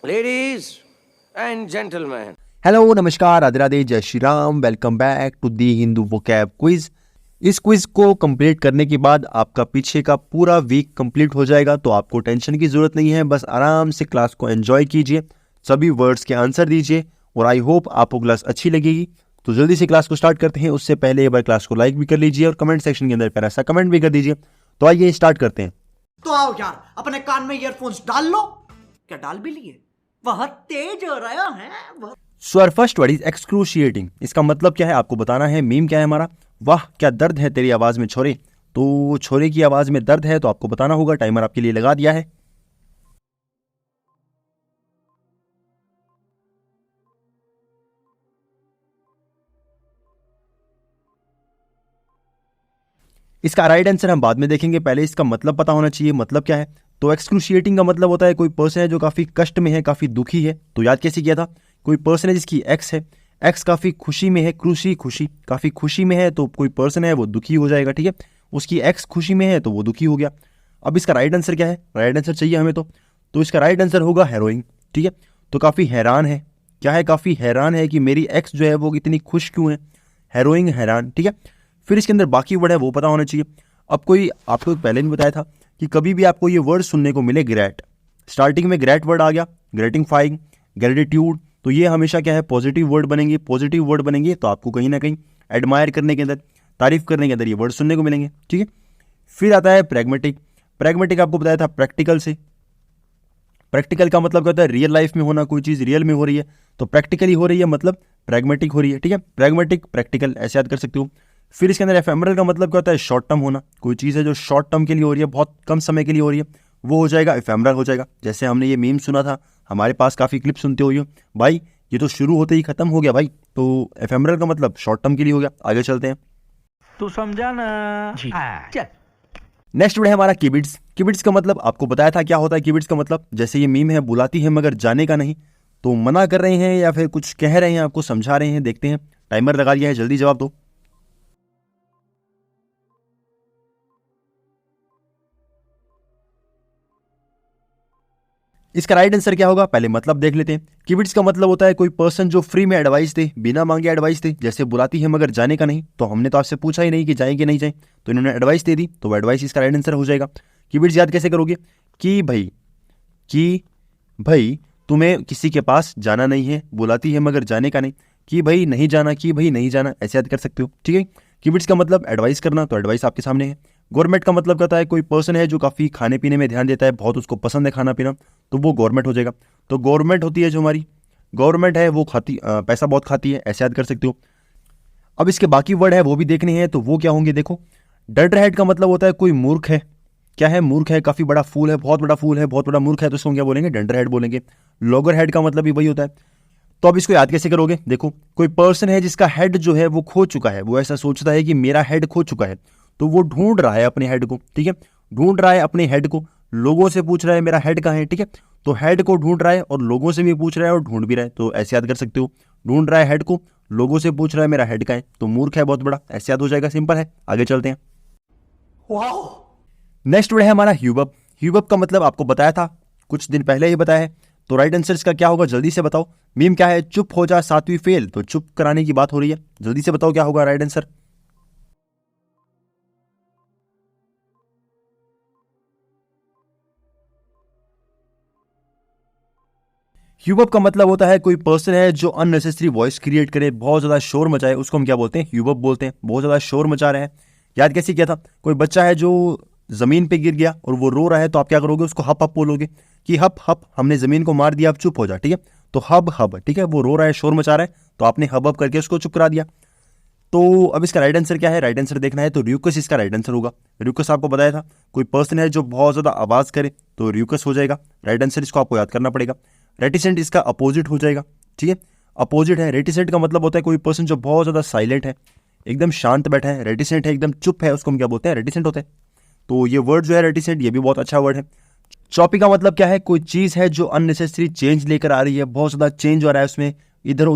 Ladies and gentlemen. Hello नमस्कार राधे राधे जय Shri Ram. Welcome back to the Hindu vocab quiz. इस quiz को कंप्लीट करने के बाद आपका पीछे का पूरा वीक कंप्लीट हो जाएगा, तो आपको टेंशन की जरूरत नहीं है। बस आराम से क्लास को एंजॉय कीजिए, सभी वर्ड्स के आंसर दीजिए और आई होप आपको क्लास अच्छी लगेगी। तो जल्दी से क्लास को स्टार्ट करते हैं। उससे पहले एक बार क्लास को लाइक भी कर लीजिए और कमेंट सेक्शन के अंदर प्यारा सा कमेंट भी कर दीजिए। तो आइए स्टार्ट करते हैं। तो आओ यार, अपने कान में ईयरफोन्स डाल लो। क्या डाल भी लिए? बहुत तेज हो रहा है। So our first word is excruciating. इसका मतलब क्या है आपको बताना है। मीम क्या है हमारा? वाह क्या दर्द है तेरी आवाज में छोरे। तो छोरे की आवाज में दर्द है तो आपको बताना होगा। टाइमर आपके लिए लगा दिया है। इसका राइट आंसर हम बाद में देखेंगे, पहले इसका मतलब पता होना चाहिए। मतलब क्या है? तो एक्सक्रूशिएटिंग का मतलब होता है कोई पर्सन है जो काफी कष्ट में है, काफी दुखी है। तो याद कैसे किया था? कोई पर्सन है जिसकी एक्स है, एक्स काफी खुशी में है, खुशी काफी खुशी में है, तो कोई पर्सन है वो दुखी हो जाएगा। ठीक है, उसकी एक्स खुशी में है तो वो दुखी हो गया। अब इसका राइट आंसर क्या है? राइट आंसर चाहिए हमें तो इसका राइट आंसर होगा हैरोइंग। ठीक है, तो काफी हैरान है। क्या है? काफी हैरान है कि मेरी एक्स जो है वो इतनी खुश क्यों है। हैरोइंग, हैरान। ठीक है, फिर इसके अंदर बाकी वर्ड है वो पता होना चाहिए। अब कोई आपको पहले भी बताया था कि कभी भी आपको ये वर्ड सुनने को मिले ग्रेट, स्टार्टिंग में ग्रेट वर्ड आ गया, ग्रेटिफाइंग, ग्रेटिट्यूड, तो ये हमेशा क्या है? पॉजिटिव वर्ड बनेंगे। पॉजिटिव वर्ड बनेंगे तो आपको कहीं ना कहीं एडमायर करने के अंदर, तारीफ करने के अंदर ये वर्ड सुनने को मिलेंगे। ठीक है, फिर आता है प्रैग्मेटिक। प्रैग्मेटिक आपको बताया था प्रैक्टिकल से। प्रैक्टिकल का मतलब क्या होता है? रियल लाइफ में होना, कोई चीज रियल में हो रही है तो प्रैक्टिकली हो रही है, मतलब प्रैग्मेटिक हो रही है। ठीक है, प्रैग्मेटिक, प्रैक्टिकल ऐसे याद कर सकते हो। फिर इसके अंदर एफेमरल का मतलब क्या होता है? शॉर्ट टर्म होना। कोई चीज़ है जो शॉर्ट टर्म के लिए हो रही है, बहुत कम समय के लिए हो रही है, वो हो जाएगा एफेमरल हो जाएगा। जैसे हमने ये मीम सुना था, हमारे पास काफ़ी क्लिप सुनते हो भाई, ये तो शुरू होते ही खत्म हो गया भाई। तो एफेमरल का मतलब शॉर्ट टर्म के लिए हो गया। आगे चलते हैं। तू समझा ना जी। चल। नेक्स्ट वर्ड है हमारा किबिड्स। किबिड्स का मतलब आपको बताया था क्या होता है किबिड्स का मतलब। जैसे ये मीम है, बुलाती है मगर जाने का नहीं, तो मना कर रहे हैं या फिर कुछ कह रहे हैं, आपको समझा रहे हैं। देखते हैं, टाइमर लगा दिया है, जल्दी जवाब दो। इसका राइट आंसर क्या होगा? पहले मतलब देख लेते हैं। किबिड्स का मतलब होता है कोई पर्सन जो फ्री में एडवाइस दे, बिना मांगे एडवाइस दे। जैसे बुलाती है मगर जाने का नहीं, तो हमने तो आपसे पूछा ही नहीं कि जाएं कि नहीं जाएं, तो इन्होंने एडवाइस दे दी, तो वो एडवाइस इसका राइट आंसर हो जाएगा। किबिड्स याद कैसे करोगे? कि भाई तुम्हें किसी के पास जाना नहीं है, बुलाती है मगर जाने का नहीं, कि भाई नहीं जाना, कि भाई नहीं जाना, ऐसे याद कर सकते हो। ठीक है, किबिड्स का मतलब एडवाइस करना, तो एडवाइस आपके सामने है। गवर्नमेंट का मतलब कहता है कोई पर्सन है जो काफ़ी खाने पीने में ध्यान देता है, बहुत उसको पसंद है खाना पीना, तो वो गवर्नमेंट हो जाएगा। तो गवर्नमेंट होती है जो हमारी गवर्नमेंट है वो पैसा बहुत खाती है, ऐसे याद कर सकते हो। अब इसके बाकी वर्ड है वो भी देखने हैं, तो वो क्या होंगे देखो। डंडरहेड का मतलब होता है कोई मूर्ख है। क्या है? मूर्ख है, काफ़ी बड़ा फूल है, बहुत बड़ा फूल है, बहुत बड़ा मूर्ख है, तो इसको क्या बोलेंगे? डंडरहेड बोलेंगे। लॉगर हेड का मतलब भी वही होता है। तो अब इसको याद कैसे करोगे? देखो, कोई पर्सन है जिसका हेड जो है वो खो चुका है, वो ऐसा सोचता है कि मेरा हेड खो चुका है, तो वो ढूंढ रहा है अपने हेड को। ठीक है, ढूंढ रहा है अपने हेड को, लोगों से पूछ रहा है मेरा हेड कहाँ है। ठीक है, तो हेड को ढूंढ रहा है और लोगों से भी पूछ रहा है और ढूंढ भी रहा है, तो ऐसे याद कर सकते हो। ढूंढ रहा है हेड को, लोगों से पूछ रहा है मेरा हेड कहाँ है, तो मूर्ख है बहुत बड़ा, ऐसे याद हो जाएगा। सिंपल है, आगे चलते हैं। नेक्स्ट वर्ड है हमारा ह्यूबअप। ह्यूबअप का मतलब आपको बताया था, कुछ दिन पहले ही बताया है, तो राइट आंसर इसका क्या होगा? जल्दी से बताओ। मीम क्या है? चुप हो जा सातवीं फेल, तो चुप कराने की बात हो रही है। जल्दी से बताओ क्या होगा राइट आंसर। ह्यूबअप का मतलब होता है कोई पर्सन है जो अननेसेसरी वॉइस क्रिएट करे, बहुत ज्यादा शोर मचाए, उसको हम क्या बोलते हैं? ह्यूबअप बोलते हैं। बहुत ज्यादा शोर मचा रहे हैं। याद कैसे किया था? कोई बच्चा है जो जमीन पे गिर गया और वो रो रहा है, तो आप क्या करोगे? उसको हप हप बोलोगे कि हप हप, हमने जमीन को मार दिया, अब चुप हो जा। ठीक है, तो हब हब, ठीक है, वो रो रहा है, शोर मचा रहा है, तो आपने हब हब करके उसको चुप करा दिया। तो अब इसका राइट आंसर क्या है? राइट आंसर देखना है तो र्यूकस इसका राइट आंसर होगा। र्यूकस आपको बताया था कोई पर्सन है जो बहुत ज्यादा आवाज करे, तो र्यूकस हो जाएगा। राइट आंसर इसको आपको याद करना पड़ेगा। रेटिसेंट इसका अपोजिट हो जाएगा। ठीक है, अपोजिट है। रेटिसेंट का मतलब होता है कोई पर्सन जो बहुत ज्यादा साइलेंट है, एकदम शांत बैठा है। रेटिसेंट है, एकदम चुप है, उसको हम क्या बोलते हैं? रेटिसेंट होते हैं। तो ये वर्ड जो है रेटिसेंट, ये भी बहुत अच्छा वर्ड है। चॉपी का मतलब क्या है? कोई चीज है जो अननेसेसरी चेंज लेकर आ रही है, बहुत ज्यादा चेंज हो रहा है उसमें, इधर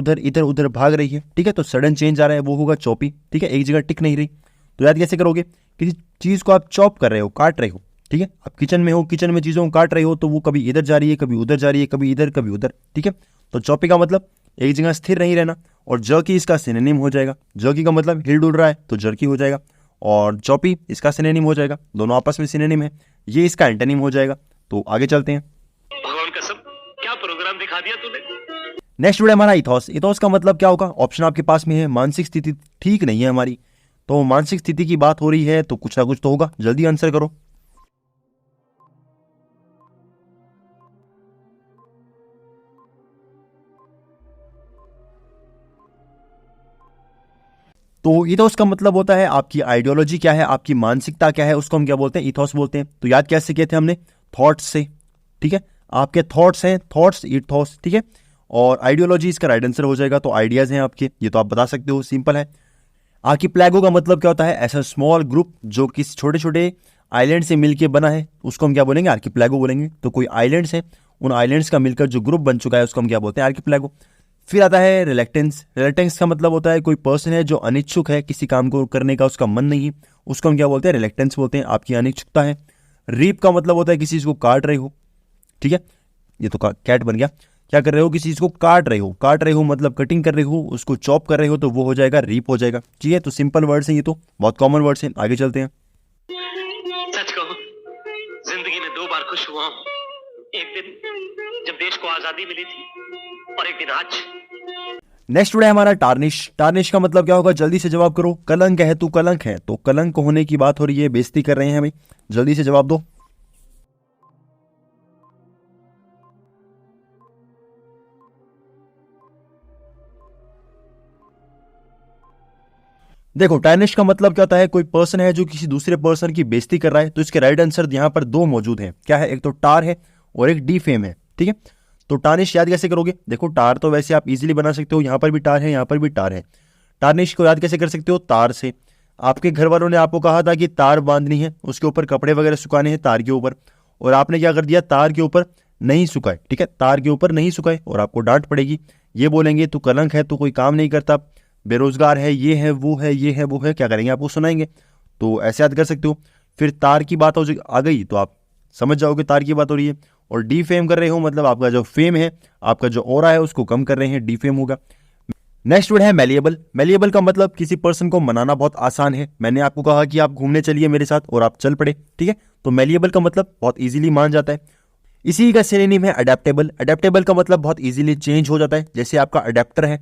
उधर भाग रही है। ठीक है, तो सडन चेंज आ रहा है, वो होगा चॉपी। ठीक है, एक जगह टिक नहीं रही। तो याद कैसे करोगे? किसी चीज को आप चॉप कर रहे हो, काट रहे हो, ठीक है, आप किचन में हो, किचन में चीज़ों को काट रहे हो तो वो कभी इधर जा रही है, कभी उधर जा रही है, कभी इधर कभी उधर। ठीक है, तो चॉपी का मतलब एक जगह स्थिर नहीं रहना, और जर्की इसका सिनोनिम हो जाएगा। जर्की का मतलब हिल डुल रहा है तो जर्की हो जाएगा, और चॉपी इसका सिनोनिम हो जाएगा। दोनों आपस में सिनोनिम है, ये इसका एंटोनिम हो जाएगा। तो आगे चलते हैं। भगवान कसम, क्या प्रोग्राम दिखा दिया तूने। नेक्स्ट वर्ड है हमारा इथॉस। इथॉस का मतलब क्या होगा, ऑप्शन आपके पास में है। मानसिक स्थिति ठीक नहीं है हमारी, तो मानसिक स्थिति की बात हो रही है तो कुछ ना कुछ तो होगा, जल्दी आंसर करो। तो इथोस का मतलब होता है आपकी आइडियोलॉजी क्या है, आपकी मानसिकता क्या है, उसको हम क्या बोलते हैं, इथोस बोलते हैं। तो याद कैसे किए थे हमने, थॉट्स से। ठीक है, आपके थॉट्स हैं, थॉट्स इथोस। ठीक है, और आइडियोलॉजी इसका राइट आंसर हो जाएगा। तो आइडियाज हैं आपके, ये तो आप बता सकते हो, सिंपल है। आर्किपेलागो का मतलब क्या होता है, ऐसा स्मॉल ग्रुप जो किसी छोटे छोटे आइलैंड से मिलकर बना है, उसको हम क्या बोलेंगे, आर्किपेलागो बोलेंगे। तो कोई आइलैंड्स है, उन आइलैंड्स का मिलकर जो ग्रुप बन चुका है उसको हम क्या बोलते हैं, आर्किपेलागो। फिर आता है रिलेक्टेंस। रिलेक्टेंस का मतलब होता है कोई पर्सन है जो अनिच्छुक है, किसी काम को करने का उसका मन नहीं, उसको हम क्या बोलते हैं, रिलेक्टेंस बोलते हैं, आपकी अनिच्छुकता है। रीप का मतलब होता है किसी चीज को काट रहे हो। ठीक है, ये तो कैट बन गया, क्या कर रहे हो, किसी चीज को काट रहे हो। काट रहे हो मतलब कटिंग कर रहे हो, उसको चॉप कर रहे हो, तो वो हो जाएगा रीप हो जाएगा। ठीक है, तो सिंपल वर्ड्स हैं, ये तो बहुत कॉमन वर्ड्स हैं। आगे चलते हैं। सच कहूं, जिंदगी में 2 बार खुश हुआ हूं। एक दिन जब देश को आजादी मिली थी, और एक दिन आज। नेक्स्ट वर्ड है हमारा टार्निश। टार्निश का मतलब क्या होगा, जल्दी से जवाब करो। कलंक है, तू कलंक है, तो कलंक होने की बात हो रही है, बेइज्जती कर रहे हैं हमें, जल्दी से जवाब दो। देखो, टार्निश का मतलब क्या होता है, कोई पर्सन है जो किसी दूसरे पर्सन की बेइज्जती कर रहा है। तो इसके राइट आंसर यहां पर 2 मौजूद हैं। क्या है, एक तो टार है और एक डिफेम है। ठीक है, तो टार्निश याद कैसे करोगे, देखो टार तो वैसे आप इजीली बना सकते हो, यहां पर भी टार है, यहां पर भी टार है। टार्निश को याद कैसे कर सकते हो, तार से। आपके घर वालों ने आपको कहा था कि तार बांधनी है, उसके ऊपर कपड़े वगैरह सुखाने हैं तार के ऊपर, और आपने क्या कर दिया, तार के ऊपर नहीं सुखाए। ठीक है, तार के ऊपर नहीं सुखाए और आपको डांट पड़ेगी। ये बोलेंगे तू कलंक है, तू कोई काम नहीं करता, बेरोजगार है, ये है वो है, ये है वो है, क्या करेंगे, आपको सुनाएंगे। तो ऐसे याद कर सकते हो। फिर तार की बात आ गई तो आप समझ जाओगे तार की बात हो रही है। और डी फेम कर रहे हो मतलब आपका जो फेम है, आपका जो ऑरा है, उसको कम कर रहे हैं, डी फेम होगा। नेक्स्ट वर्ड है मैलिएबल। मैलिएबल का मतलब किसी पर्सन को मनाना बहुत आसान है। मैंने आपको कहा कि आप घूमने चलिए मेरे साथ और आप चल पड़े। ठीक है, तो मैलिएबल का मतलब बहुत इजीली मान जाता है। इसी का सिनोनिम है अडेप्टेबल। अडेप्टेबल का मतलब बहुत इजीली चेंज हो जाता है। जैसे आपका अडेप्टर है,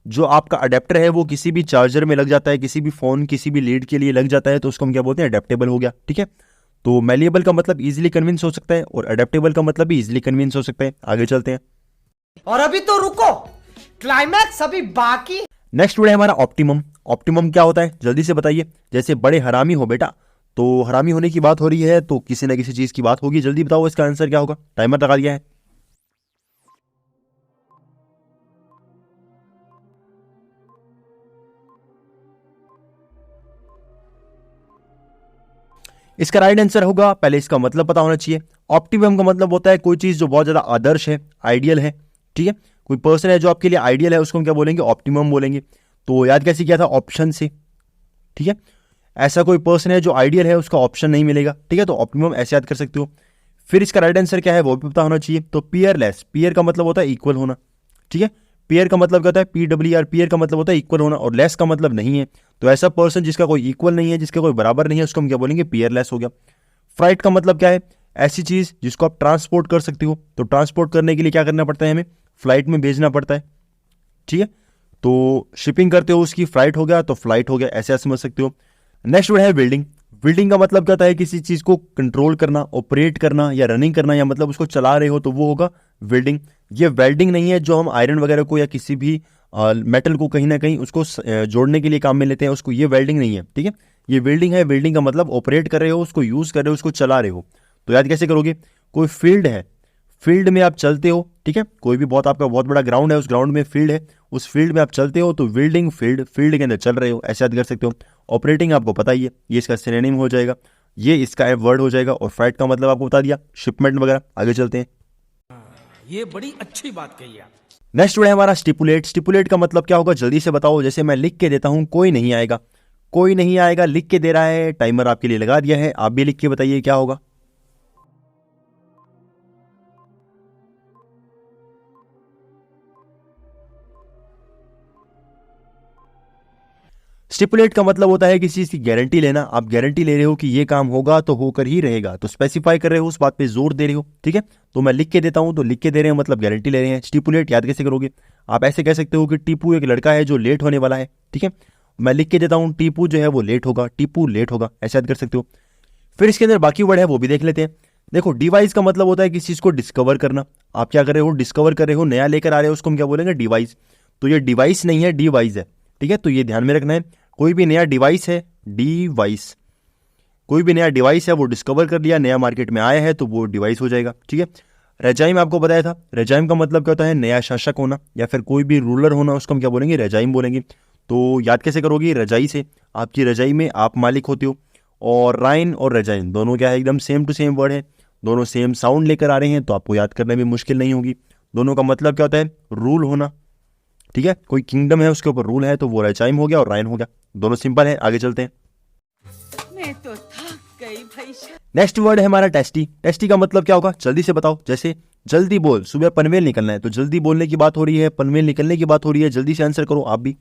जो आपका अडेप्टर है वो किसी भी चार्जर में लग जाता है, किसी भी फोन, किसी भी लीड के लिए लग जाता है, तो उसको हम क्या बोलते हैं, अडेप्टेबल हो गया। ठीक है, तो मैलिएबल का मतलब इजीली कन्विंस हो सकता है, और अडेप्टेबल का मतलब भी इजीली कन्विंस हो सकता है। आगे चलते हैं। और अभी तो रुको, क्लाइमैक्स अभी बाकी। नेक्स्ट वर्ड है हमारा ऑप्टिमम। ऑप्टिमम क्या होता है, जल्दी से बताइए। जैसे बड़े हरामी हो बेटा, तो हरामी होने की बात हो रही है, तो किसी ना किसी चीज की बात होगी। जल्दी बताओ इसका आंसर क्या होगा, टाइमर लगा दिया है। इसका राइट आंसर होगा, पहले इसका मतलब पता होना चाहिए। ऑप्टिमम का मतलब होता है कोई चीज जो बहुत ज्यादा आदर्श है, आइडियल है। ठीक है, कोई पर्सन है जो आपके लिए आइडियल है, उसको हम क्या बोलेंगे, ऑप्टिमम बोलेंगे। तो याद कैसे किया था, ऑप्शन से। ठीक है, ऐसा कोई पर्सन है जो आइडियल है, उसका ऑप्शन नहीं मिलेगा। ठीक है, तो ऑप्टिमम ऐसे याद कर सकते हो। फिर इसका राइट आंसर क्या है वो भी पता होना चाहिए। तो पियरलेस, पियर का मतलब होता है इक्वल होना। ठीक है, पियर का मतलब क्या होता है, PWR, पियर का मतलब होता है इक्वल होना, और लेस का मतलब नहीं है। तो ऐसा पर्सन जिसका कोई इक्वल नहीं है, जिसका कोई बराबर नहीं है, उसको हम क्या बोलेंगे, पियरलेस हो गया। फ्राइट का मतलब क्या है, ऐसी चीज जिसको आप ट्रांसपोर्ट कर सकते हो। तो ट्रांसपोर्ट करने के लिए क्या करना पड़ता है, हमें फ्लाइट में भेजना पड़ता है। ठीक है, तो शिपिंग करते हो उसकी, फ्लाइट हो गया तो फ्लाइट हो गया, ऐसे आप समझ सकते हो। नेक्स्ट वर्ड है बिल्डिंग। बिल्डिंग का मतलब क्या होता है, किसी चीज को कंट्रोल करना, ऑपरेट करना या रनिंग करना, या मतलब उसको चला रहे हो, तो वो होगा वेल्डिंग। ये वेल्डिंग नहीं है जो हम आयरन वगैरह को या किसी भी मेटल को कहीं ना कहीं उसको जोड़ने के लिए काम में लेते हैं, उसको ये वेल्डिंग नहीं है। ठीक है, ये वेल्डिंग है। वेल्डिंग का मतलब ऑपरेट कर रहे हो, उसको यूज कर रहे हो, उसको चला रहे हो। तो याद कैसे करोगे, कोई फील्ड है, फील्ड में आप चलते हो। ठीक है, कोई भी आपका बहुत बड़ा ग्राउंड है, उस ग्राउंड में फील्ड है, उस फील्ड में आप चलते हो, तो बिल्डिंग फील्ड, फील्ड के अंदर चल रहे हो, ऐसे याद कर सकते हो। ऑपरेटिंग आपको पता ही है, ये इसका सिनोनिम हो जाएगा, ये इसका वर्ड हो जाएगा। और फ्लाइट का मतलब आपको बता दिया, शिपमेंट वगैरह। आगे चलते हैं। ये बड़ी अच्छी बात कही आप। नेक्स्ट वर्ड है हमारा स्टिपुलेट। स्टिपुलेट का मतलब क्या होगा, जल्दी से बताओ। जैसे मैं लिख के देता हूं, कोई नहीं आएगा, कोई नहीं आएगा, लिख के दे रहा है, टाइमर आपके लिए लगा दिया है, आप भी लिख के बताइए क्या होगा। स्टिपुलेट का मतलब होता है किसी चीज की गारंटी लेना। आप गारंटी ले रहे हो कि ये काम होगा तो होकर ही रहेगा, तो स्पेसिफाई कर रहे हो, उस बात पे जोर दे रहे हो, ठीक है। तो मैं लिख के देता हूं, तो लिख के दे रहे हैं मतलब गारंटी ले रहे हैं। स्टिपुलेट याद कैसे करोगे? आप ऐसे कह सकते हो कि टीपू एक लड़का है जो लेट होने वाला है, ठीक है। मैं लिख के देता हूं टीपू जो है वो लेट होगा, टीपू लेट होगा, ऐसे याद कर सकते हो। फिर इसके अंदर बाकी वर्ड है वो भी देख लेते हैं। देखो डिवाइस का मतलब होता है किसी चीज को डिस्कवर करना। आप क्या कर रहे हो? डिस्कवर कर रहे हो, नया लेकर आ रहे हो, उसको हम क्या बोलेंगे? डिवाइस। तो ये डिवाइस नहीं है, डिवाइस है, ठीक है। तो ये ध्यान में रखना है, कोई भी नया डिवाइस है, डिवाइस, कोई भी नया डिवाइस है वो डिस्कवर कर लिया, नया मार्केट में आया है तो वो डिवाइस हो जाएगा, ठीक है। रेजाइम आपको बताया था, रेजाइम का मतलब क्या होता है? नया शासक होना या फिर कोई भी रूलर होना, उसको हम क्या बोलेंगे? रेजाइम बोलेंगे। तो याद कैसे करोगे? रजाई से। आपकी रजाई में आप मालिक होते हो। और राइन और रजाइन दोनों क्या है? एकदम सेम टू सेम वर्ड है, दोनों सेम साउंड लेकर आ रहे हैं, तो आपको याद करने में मुश्किल नहीं होगी। दोनों का मतलब क्या होता है? रूल होना, ठीक है। कोई किंगडम है उसके ऊपर रूल है तो वो रेजाइम हो गया और राइन हो गया, दोनों सिंपल है। आगे चलते हैं। मैं तो थक गई भाई साहब। नेक्स्ट वर्ड है हमारा टेस्टी। टेस्टी का मतलब क्या होगा? जल्दी से बताओ। जैसे जल्दी बोल, सुबह पनवेल निकलना है, तो जल्दी बोलने की बात हो रही है, पनवेल निकलने की बात हो रही है, जल्दी से आंसर करो आप भी।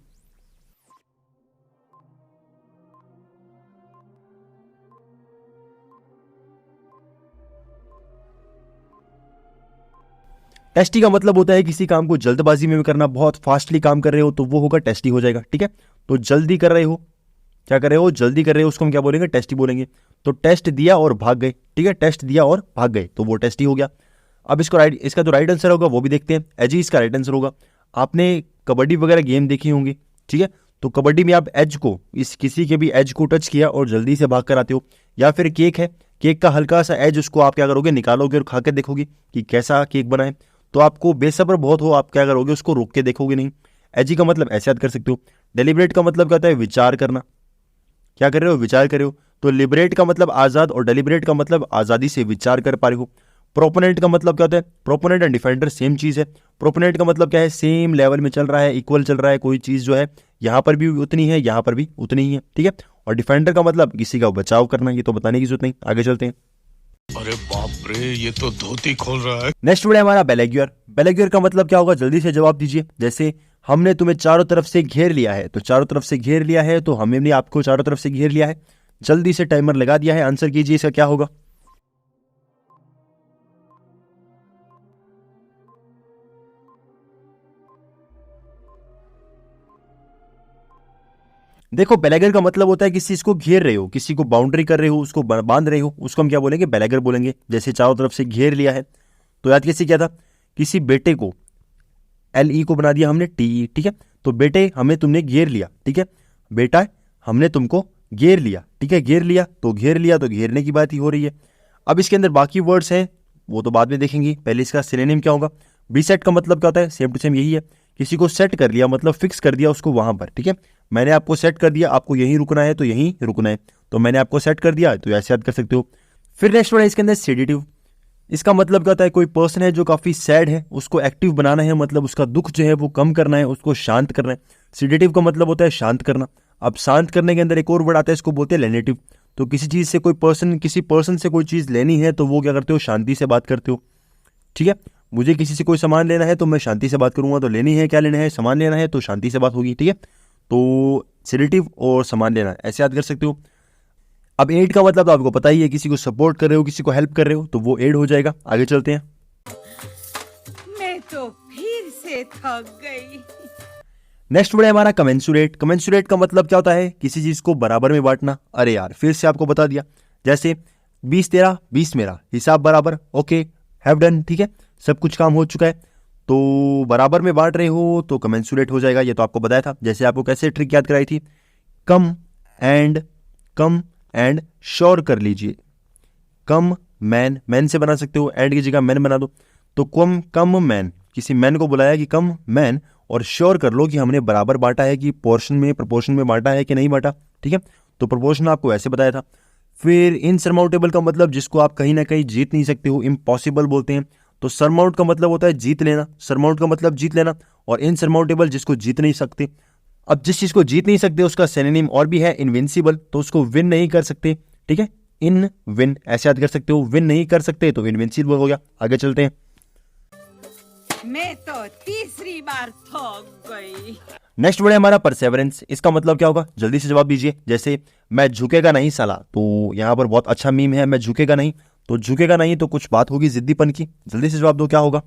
टेस्टी का मतलब होता है किसी काम को जल्दबाजी में करना, बहुत फास्टली काम कर रहे हो तो वो होगा टेस्टी हो जाएगा, ठीक है। तो जल्दी कर रहे हो, क्या कर रहे हो? जल्दी कर रहे हो, उसको हम क्या बोलेंगे? टेस्टी बोलेंगे। तो टेस्ट दिया और भाग गए, ठीक है, टेस्ट दिया और भाग गए तो वो टेस्टी हो गया। अब इसका जो राइट आंसर होगा वो भी देखते हैं। एज इसका राइट आंसर होगा। आपने कबड्डी वगैरह गेम देखी होंगी, ठीक है। तो कबड्डी में आप एज को, इस किसी के भी एज को टच किया और जल्दी से भाग कर आते हो। या फिर केक है, केक का हल्का सा एज, उसको आप क्या करोगे? निकालोगे और खा के देखोगे कि कैसा केक बना है। तो आपको बेसब्र बहुत हो, आप क्या करोगे? उसको रोक के देखोगे नहीं। एजी का मतलब ऐसे याद कर सकते हो। डेलिब्रेट का मतलब क्या होता है? विचार करना। क्या कर रहे हो? विचार कर रहे हो। तो लिबरेट का मतलब आजाद और डेलिब्रेट का मतलब आजादी से विचार कर पा रहे हो। प्रोपोनेंट का मतलब क्या होता है? प्रोपोनेंट एंड डिफेंडर सेम चीज है। प्रोपोनेंट का मतलब क्या है? सेम लेवल में चल रहा है, इक्वल चल रहा है, कोई चीज जो है यहां पर भी उतनी है, यहां पर भी उतनी ही है, ठीक है। और डिफेंडर का मतलब किसी का बचाव करना, ये तो बताने की जरूरत नहीं। आगे चलते हैं। अरे बाप रे, ये तो धोती खोल रहा है। नेक्स्ट वर्ड है हमारा बेलेग्योर। बेलेग्योर का मतलब क्या होगा? जल्दी से जवाब दीजिए। जैसे हमने तुम्हें चारों तरफ से घेर लिया है, तो चारों तरफ से घेर लिया है, तो हमने भी आपको चारों तरफ से घेर लिया है। जल्दी से टाइमर लगा दिया है, आंसर कीजिए इसका क्या होगा? देखो बेलेगर का मतलब होता है किसी चीज को घेर रहे हो, किसी को बाउंड्री कर रहे हो, उसको बांध रहे हो, उसको हम क्या बोलेंगे? बेलेगर बोलेंगे। जैसे चारों तरफ से घेर लिया है, तो याद कैसे किया था? किसी बेटे को, LE को बना दिया हमने TE, ठीक है। तो बेटे हमें तुमने घेर लिया, ठीक है। बेटा हमने तुमको घेर लिया, ठीक है। घेर लिया तो घेरने की बात ही हो रही है। अब इसके अंदर बाकी वर्ड्स हैं वो तो बाद में देखेंगे, पहले इसका सिनोनिम क्या होगा? बीसेट का मतलब क्या होता है? सेम टू सेम यही है, किसी को सेट कर लिया, मतलब फिक्स कर दिया उसको वहां पर, ठीक है। मैंने आपको सेट कर दिया, आपको यहीं रुकना है तो यहीं रुकना है, तो मैंने आपको सेट कर दिया, तो ऐसे याद कर सकते हो। फिर नेक्स्ट वर्ड है इसके अंदर सेडेटिव। इसका मतलब क्या होता है? कोई पर्सन है जो काफी सैड है, उसको एक्टिव बनाना है, मतलब उसका दुख जो है वो कम करना है, उसको शांत करना है। सेडेटिव का मतलब होता है शांत करना। अब शांत करने के अंदर एक और वर्ड आता है, इसको बोलते हैं लेनेटिव। तो किसी चीज से किसी पर्सन से कोई चीज लेनी है तो वो क्या करते हो? शांति से बात करते हो, ठीक है। मुझे किसी से कोई सामान लेना है तो मैं शांति से बात करूंगा, तो लेनी है, क्या लेना है? सामान लेना है, तो शांति से बात होगी, ठीक है। तो सेडेटिव और सामान लेना ऐसे याद कर सकते हो। अब एड का मतलब तो आपको पता ही है, किसी को सपोर्ट कर रहे हो, किसी को हेल्प कर रहे हो, तो वो एड हो जाएगा। आगे चलते हैं। मैं तो फिर से थक गई। नेक्स्ट वर्ड है हमारा कमेंसुरेट। कमेंसुरेट का मतलब क्या होता है? किसी चीज को बराबर में बांटना। अरे यार फिर से आपको बता दिया, जैसे 20 तेरा 20 मेरा, हिसाब बराबर, ओके, हैव डन, ठीक है, सब कुछ काम हो चुका है, तो बराबर में बांट रहे हो तो कमेंसुरेट हो जाएगा। ये तो आपको बताया था। जैसे आपको कैसे ट्रिक याद कराई थी? कम एंड श्योर कर लीजिए। कम मैन से बना सकते हो, एंड की जगह मैन बना दो। तो कम मैन, किसी मैन को बुलाया कि कम मैन, और श्योर कर लो कि हमने बराबर बांटा है, कि प्रपोर्शन में बांटा है कि नहीं बांटा, ठीक है। तो प्रपोर्शन आपको ऐसे बताया था। फिर इनसरमाउंटेबल का मतलब जिसको आप कहीं ना कहीं जीत नहीं सकते हो, इम्पॉसिबल बोलते हैं। तो सरमाउंट का मतलब होता है जीत लेना, सरमाउंट का मतलब जीत लेना, और इनसरमाउंटेबल जिसको जीत नहीं सकते। अब जिस चीज को जीत नहीं सकते उसका सिनोनिम और भी है, इनविंसिबल, तो उसको विन नहीं कर सकते, ठीक है। इन विन ऐसे याद कर सकते हो, विन नहीं कर सकते तो इनविंसिबल हो गया। आगे चलते हैं। मैं तो तीसरी बार थक गई। नेक्स्ट वर्ड है हमारा परसेवरेंस। इसका मतलब क्या होगा, जल्दी से जवाब दीजिए। जैसे मैं झुकेगा नहीं साला, तो यहाँ पर बहुत अच्छा मीम है, मैं झुकेगा नहीं, तो झुकेगा नहीं तो कुछ बात होगी जिद्दीपन की। जल्दी से जवाब दो, क्या होगा।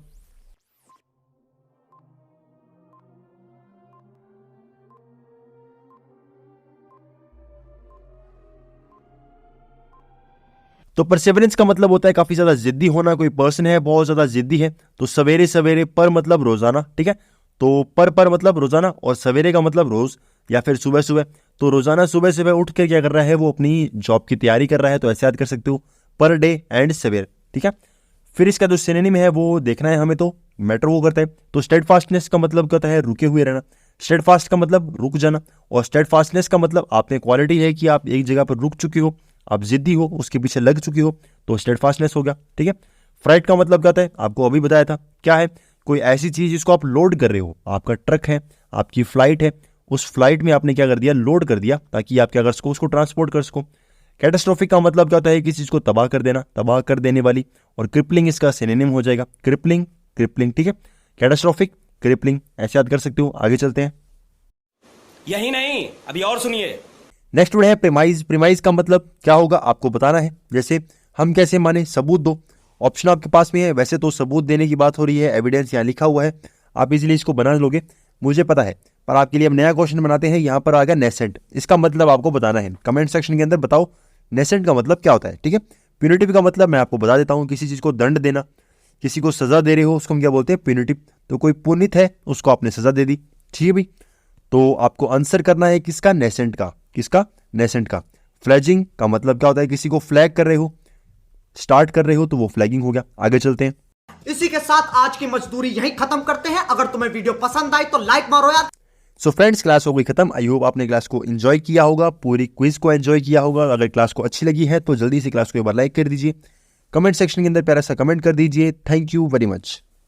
तो परसेवरेंस का मतलब होता है काफी ज्यादा जिद्दी होना। कोई पर्सन है बहुत ज्यादा जिद्दी है, तो सवेरे सवेरे, पर मतलब रोजाना, ठीक है। तो पर मतलब रोजाना, और सवेरे का मतलब रोज या फिर सुबह सुबह। तो रोजाना सुबह सुबह उठ कर क्या कर रहा है, वो अपनी जॉब की तैयारी कर रहा है, तो ऐसे याद कर सकते हो, पर डे एंड सवेर, ठीक है। फिर इसका जो सिनोनिम है वो देखना है हमें, तो मैटर वो करता है। तो स्टेडफास्टनेस का मतलब कहता है रुके हुए रहना। स्टेडफास्ट का मतलब रुक जाना, और स्टेडफास्टनेस का मतलब आप में क्वालिटी है कि आप एक जगह पर रुक चुके हो, आप जिद्दी हो, उसके पीछे लग चुके हो, तो स्टेडफास्टनेस हो गया, ठीक है। फ्राइट का मतलब कहता है, आपको अभी बताया था, क्या है, कोई ऐसी चीज जिसको आप लोड कर रहे हो। आपका ट्रक है, आपकी फ्लाइट है, उस फ्लाइट में आपने क्या कर दिया, लोड कर दिया, ताकि आप क्या कर सको, उसको ट्रांसपोर्ट कर सको। कैटास्ट्रोफिक का मतलब क्या होता है, किसी चीज को तबाह कर देना, तबाह कर देने वाली। और क्रिपलिंग इसका सिनोनिम हो जाएगा, क्रिपलिंग, क्रिपलिंग, ठीक है। कैटास्ट्रोफिक, क्रिपलिंग, ऐसे याद कर सकते हो। आगे चलते हैं। यही नहीं, अभी और सुनिए। नेक्स्ट वर्ड है प्रीमाइज। प्रीमाइज का मतलब क्या होगा, आपको बताना है। जैसे हम कैसे माने, सबूत दो। ऑप्शन आपके पास में है, वैसे तो सबूत देने की बात हो रही है, एविडेंस यहाँ लिखा हुआ है, आप इजीली इसको बना लोगे, मुझे पता है। पर आपके लिए हम नया क्वेश्चन बनाते हैं। यहाँ पर आ गया नेसेंट। इसका मतलब आपको बताना है, कमेंट सेक्शन के अंदर बताओ नेसेंट का मतलब क्या होता है, ठीक है। प्यूनिटिव का मतलब मैं आपको बता देता हूँ, किसी चीज को दंड देना, किसी को सजा दे रहे हो, उसको हम क्या बोलते हैं, प्यूनिटिव। तो कोई पुनित है, उसको आपने सजा दे दी, ठीक है भाई। तो आपको आंसर करना है किसका, नेसेंट का। किसका, नेसेंट का। फ्लैजिंग का मतलब क्या होता है, किसी को फ्लैग कर रहे हो, स्टार्ट कर रहे हो, तो वो फ्लैगिंग हो गया। आगे चलते हैं। इसी के साथ आज की मजदूरी यहीं खत्म करते हैं। अगर तुम्हें वीडियो पसंद आई तो लाइक मारो यार। सो फ्रेंड्स, क्लास हो गई खत्म। आई होप आपने क्लास को एंजॉय किया होगा, पूरी क्विज को एंजॉय किया होगा। अगर क्लास को अच्छी लगी है तो जल्दी से क्लास को एक बार लाइक कर दीजिए, कमेंट सेक्शन के अंदर प्यारा सा कमेंट कर दीजिए। Thank you very much.